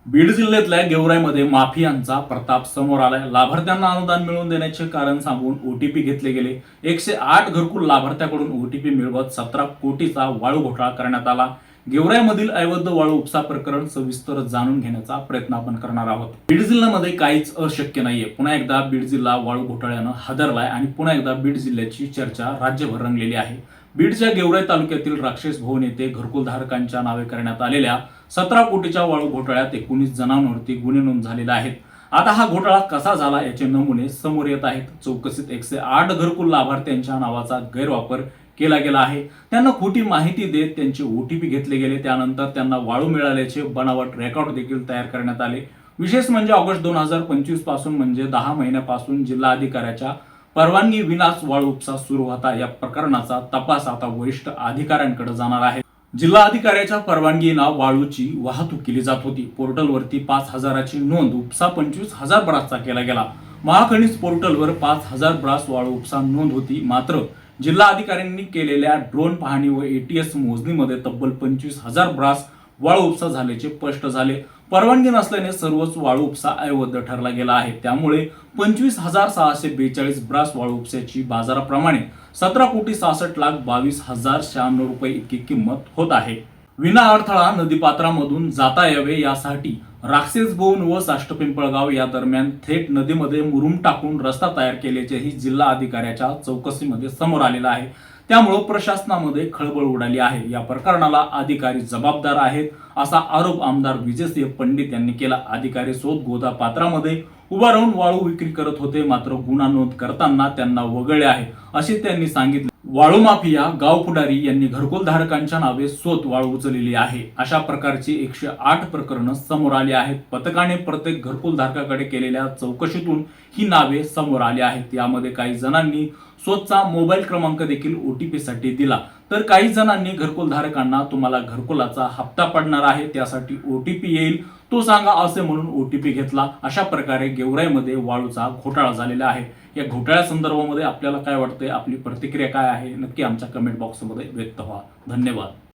बीड जिल्ह्यातल्या गेवराईमध्ये माफियांचा प्रताप समोर आलाय। लाभार्थ्यांना अनुदान मिळवून देण्याचे कारण सांगून ओटीपी घेतले गेले। 108 घरकुल लाभार्थ्याकडून ओटीपी मिळवत 17 कोटीचा वाळू घोटाळा करण्यात आला। गेवराईमधील अवैध वाळू उपसा प्रकरण सविस्तर जाणून घेण्याचा प्रयत्न आपण करणार आहोत। बीड जिल्ह्यामध्ये काहीच अशक्य नाहीये। पुन्हा एकदा बीड जिल्हा वाळू घोटाळ्यानं हादरलाय आणि पुन्हा एकदा बीड जिल्ह्याची चर्चा राज्यभर रंगलेली आहे। बीडच्या गेवराई तालुक्यातील राक्षस भवन येथे घरकुलधारकांच्या नावे करण्यात आलेल्या 17 कोटीच्या वाळू घोटाळ्यात 19 जणांवरती गुन्हे नोंद झालेले आहेत। आता हा घोटाळा कसा झाला याचे नमुने समोर येत आहेत। चौकशीत 108 घरकुल लाभार्थ्यांच्या नावाचा गैरवापर केला गेला आहे। त्यांना खोटी माहिती देत त्यांचे ओटीपी घेतले गेले। त्यानंतर त्यांना वाळू मिळाल्याचे बनावट रेकॉर्ड देखील तयार करण्यात आले। विशेष म्हणजे ऑगस्ट 2025 पासून म्हणजे 10 महिन्यापासून जिल्हा अधिकाऱ्याच्या परवानगी विनाच वाळू उपसा सुरू होता। या प्रकरणाचा तपास आता वरिष्ठ अधिकाऱ्यांकडे जाणार आहे। जिल्हा अधिकाऱ्याच्या परवानगीनं वाळूची वाहतूक केली जात होती। पोर्टलवरती 5,000ची नोंद उपसा 25,000 ब्रासचा केला गेला। महाखनिज पोर्टलवर 5,000 ब्रास वाळू उपसा नोंद होती। मात्र जिल्हा अधिकाऱ्यांनी केलेल्या ड्रोन पाहणी व एटीएस मोजणीमध्ये तब्बल 25,000 ब्रास वाळू उपसा झाल्याचे स्पष्ट झाले। परवानगी नसल्याने सर्वच वाळू उपसा अवैध ठरला गेला आहे। त्यामुळे 25,642 ब्रास वाळू उपसाची बाजाराप्रमाणे 17,66,22,096 रुपये इतकी किंमत होत आहे। विना अडथळा नदीपात्रामधून जाता यावे यासाठी राक्षस भवन व साष्टपिंपळगाव या दरम्यान थेट नदीमध्ये मुरुम टाकून रस्ता तयार केल्याचेही जिल्हा अधिकाऱ्याच्या चौकशीमध्ये समोर आलेलं आहे। त्यामुळे प्रशासनामध्ये खळबळ उडाली आहे। या प्रकरणाला अधिकारी जबाबदार आहेत असा आरोप आमदार विजयसिंह पंडित यांनी केला। अधिकारी शोध गोदा पात्रामध्ये उभा राहून वाळू विक्री करत होते, मात्र गुन्हा नोंद करताना त्यांना वगळले आहे असे त्यांनी सांगितले। वाळू माफिया गाव पुढारी यांनी घरकुलधारकांच्या नावे स्वत वाळू उचललेली आहे। अशा प्रकारची 108 प्रकरणं समोर आली आहेत। पथकाने प्रत्येक घरकुलधारकाकडे केलेल्या चौकशीतून ही नावे समोर आली आहेत। यामध्ये काही जणांनी स्वतःचा मोबाईल क्रमांक देखील ओटीपी साठी दिला, तर काही जणांनी घरकुलधारकांना तुम्हाला घरकुलाचा हप्ता पडणार आहे, त्यासाठी ओटीपी येईल, तो सांगा असे म्हणून ओटीपी घेतला। अशा प्रकारे गेवराईमध्ये वाळूचा घोटाळा झालेला आहे। या घोटाळ्या संदर्भामध्ये आपल्याला काय वाटतंय, आपली प्रतिक्रिया काय आहे, नक्की आमच्या कमेंट बॉक्समध्ये व्यक्त व्हा। धन्यवाद।